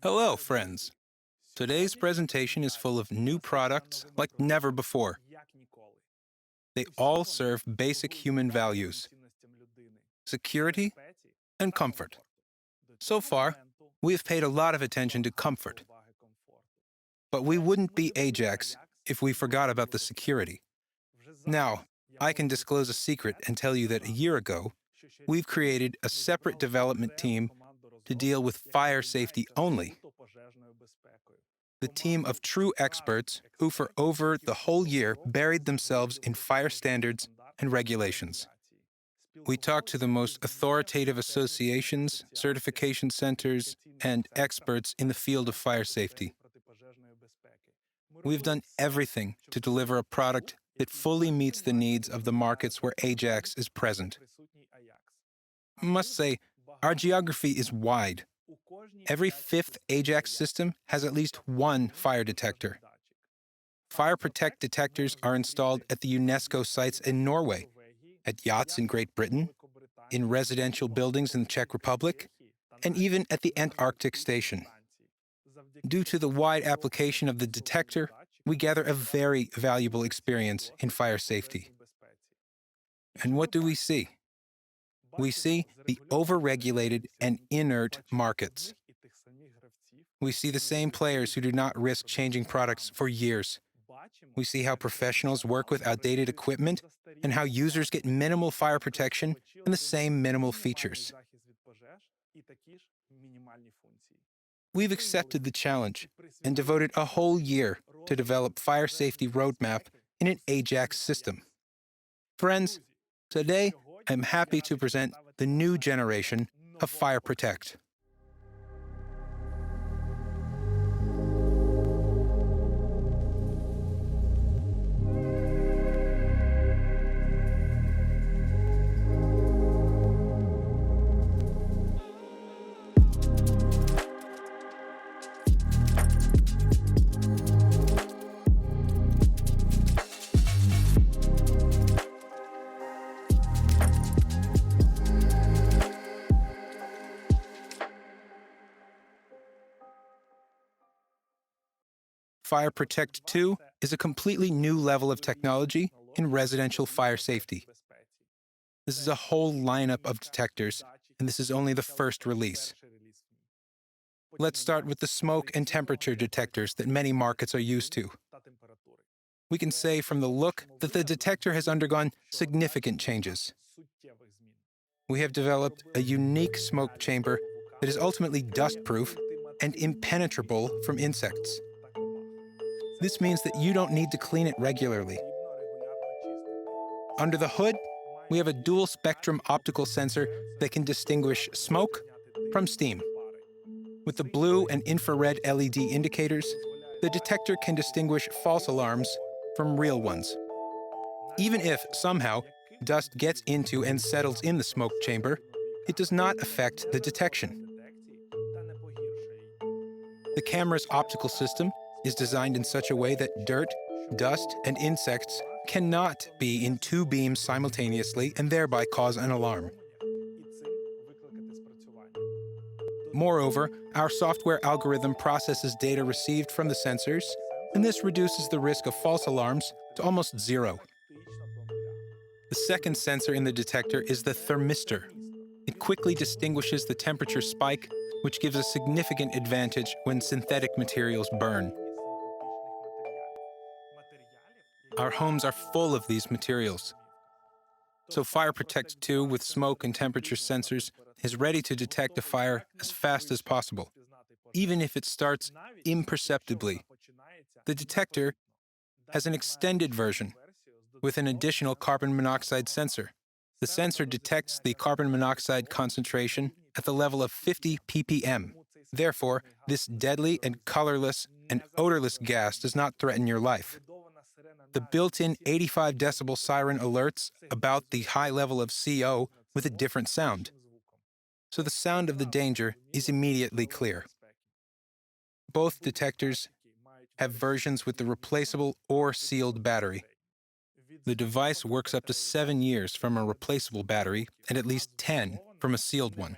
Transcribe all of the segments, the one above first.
Hello, friends. Today's presentation is full of new products like never before. They all serve basic human values: security and comfort. So far, we have paid a lot of attention to comfort. But we wouldn't be Ajax if we forgot about the security. Now, I can disclose a secret and tell you that a year ago, we've created a separate development team to deal with fire safety only. The team of true experts who for over the whole year buried themselves in fire standards and regulations. We talked to the most authoritative associations, certification centers, and experts in the field of fire safety. We've done everything to deliver a product that fully meets the needs of the markets where Ajax is present. I must say, our geography is wide. Every fifth Ajax system has at least one fire detector. FireProtect detectors are installed at the UNESCO sites in Norway, at yachts in Great Britain, in residential buildings in the Czech Republic, and even at the Antarctic station. Due to the wide application of the detector, we gather a very valuable experience in fire safety. And what do we see? We see the overregulated and inert markets. We see the same players who do not risk changing products for years. We see how professionals work with outdated equipment and how users get minimal fire protection and the same minimal features. We've accepted the challenge and devoted a whole year to develop fire safety roadmap in an Ajax system. Friends, today I'm happy to present the new generation of FireProtect. FireProtect 2 is a completely new level of technology in residential fire safety. This is a whole lineup of detectors, and this is only the first release. Let's start with the smoke and temperature detectors that many markets are used to. We can say from the look that the detector has undergone significant changes. We have developed a unique smoke chamber that is ultimately dustproof and impenetrable from insects. This means that you don't need to clean it regularly. Under the hood, we have a dual-spectrum optical sensor that can distinguish smoke from steam. With the blue and infrared LED indicators, the detector can distinguish false alarms from real ones. Even if, somehow, dust gets into and settles in the smoke chamber, it does not affect the detection. The camera's optical system is designed in such a way that dirt, dust, and insects cannot be in two beams simultaneously and thereby cause an alarm. Moreover, our software algorithm processes data received from the sensors, and this reduces the risk of false alarms to almost zero. The second sensor in the detector is the thermistor. It quickly distinguishes the temperature spike, which gives a significant advantage when synthetic materials burn. Our homes are full of these materials. So FireProtect 2 with smoke and temperature sensors is ready to detect a fire as fast as possible, even if it starts imperceptibly. The detector has an extended version with an additional carbon monoxide sensor. The sensor detects the carbon monoxide concentration at the level of 50 ppm. Therefore, this deadly and colorless and odorless gas does not threaten your life. The built-in 85 decibel siren alerts about the high level of CO with a different sound. So the sound of the danger is immediately clear. Both detectors have versions with the replaceable or sealed battery. The device works up to 7 years from a replaceable battery and at least 10 from a sealed one.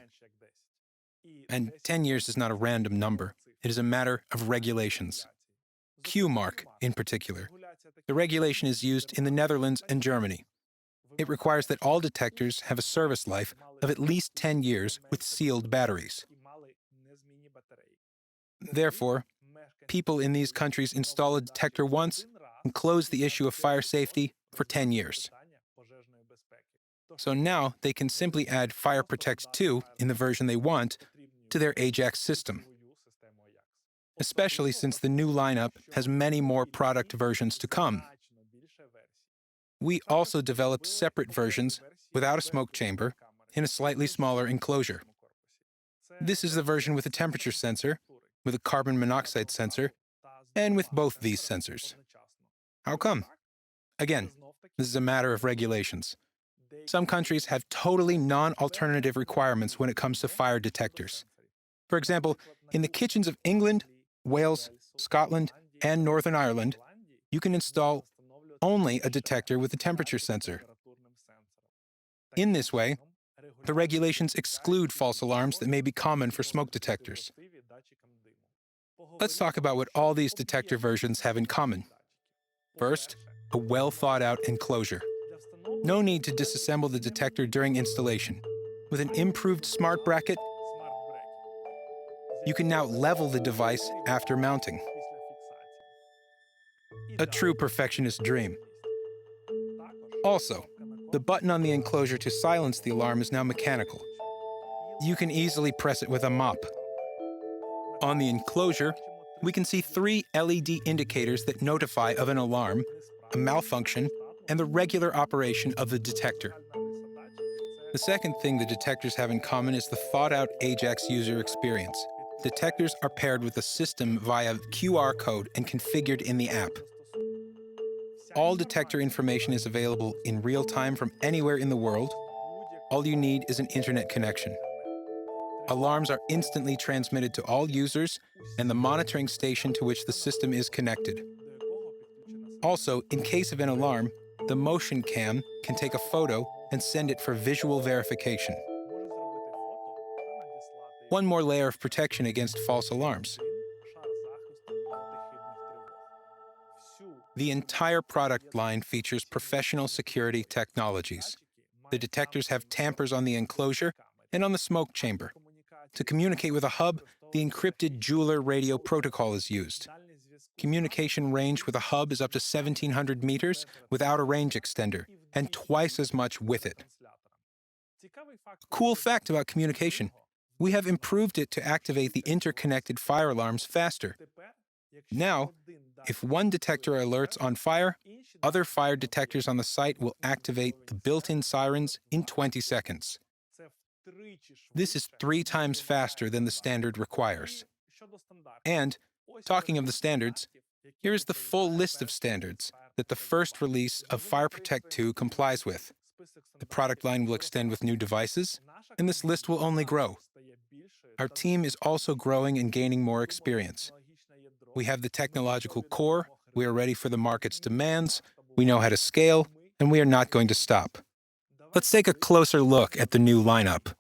And 10 years is not a random number. It is a matter of regulations. Q mark, in particular. The regulation is used in the Netherlands and Germany. It requires that all detectors have a service life of at least 10 years with sealed batteries. Therefore, people in these countries install a detector once and close the issue of fire safety for 10 years. So now they can simply add FireProtect 2 in the version they want to their Ajax system, especially since the new lineup has many more product versions to come. We also developed separate versions without a smoke chamber in a slightly smaller enclosure. This is the version with a temperature sensor, with a carbon monoxide sensor, and with both these sensors. How come? Again, this is a matter of regulations. Some countries have totally non-alternative requirements when it comes to fire detectors. For example, in the kitchens of England, Wales, Scotland, and Northern Ireland, you can install only a detector with a temperature sensor. In this way, the regulations exclude false alarms that may be common for smoke detectors. Let's talk about what all these detector versions have in common. First, a well-thought-out enclosure. No need to disassemble the detector during installation. With an improved smart bracket, you can now level the device after mounting. A true perfectionist dream. Also, the button on the enclosure to silence the alarm is now mechanical. You can easily press it with a mop. On the enclosure, we can see 3 LED indicators that notify of an alarm, a malfunction, and the regular operation of the detector. The second thing the detectors have in common is the thought-out Ajax user experience. Detectors are paired with the system via QR code and configured in the app. All detector information is available in real time from anywhere in the world. All you need is an internet connection. Alarms are instantly transmitted to all users and the monitoring station to which the system is connected. Also, in case of an alarm, the motion cam can take a photo and send it for visual verification. One more layer of protection against false alarms. The entire product line features professional security technologies. The detectors have tampers on the enclosure and on the smoke chamber. To communicate with a hub, the encrypted jeweler radio protocol is used. Communication range with a hub is up to 1,700 meters without a range extender, and twice as much with it. A cool fact about communication: we have improved it to activate the interconnected fire alarms faster. Now, if one detector alerts on fire, other fire detectors on the site will activate the built-in sirens in 20 seconds. This is 3 times faster than the standard requires. And, talking of the standards, here is the full list of standards that the first release of FireProtect 2 complies with. The product line will extend with new devices, and this list will only grow. Our team is also growing and gaining more experience. We have the technological core, we are ready for the market's demands, we know how to scale, and we are not going to stop. Let's take a closer look at the new lineup.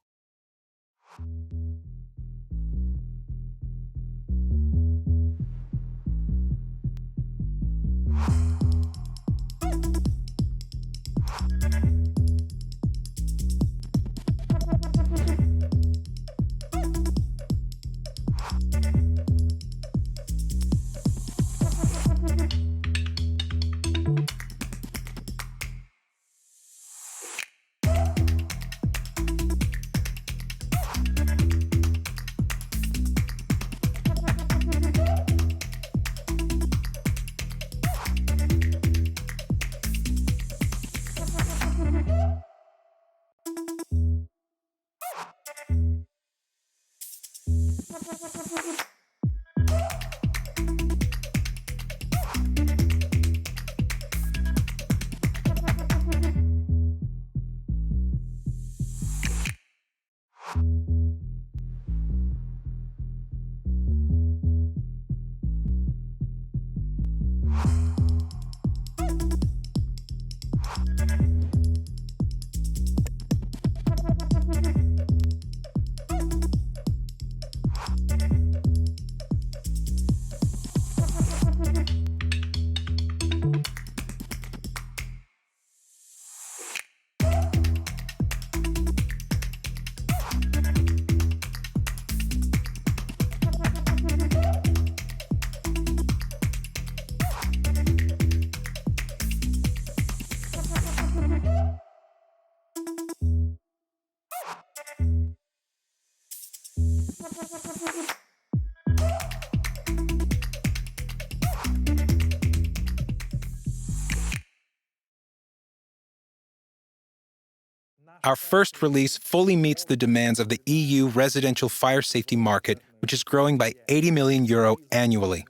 Our first release fully meets the demands of the EU residential fire safety market, which is growing by €80 million annually.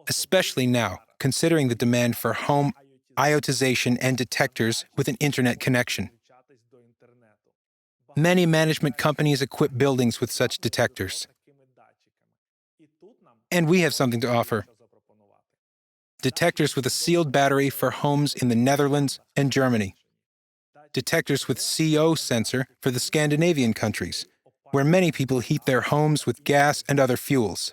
Especially now, considering the demand for home iotization and detectors with an internet connection. Many management companies equip buildings with such detectors. And we have something to offer. Detectors with a sealed battery for homes in the Netherlands and Germany. Detectors with CO sensor for the Scandinavian countries, where many people heat their homes with gas and other fuels.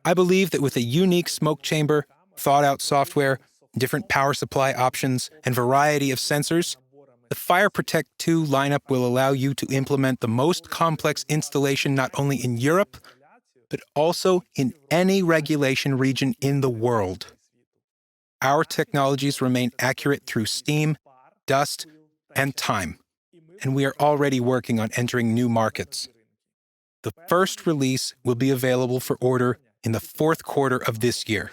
I believe that with a unique smoke chamber, thought-out software, different power supply options, and variety of sensors, the FireProtect 2 lineup will allow you to implement the most complex installation not only in Europe, but also in any regulation region in the world. Our technologies remain accurate through steam, dust, and time, and we are already working on entering new markets. The first release will be available for order in the fourth quarter of this year.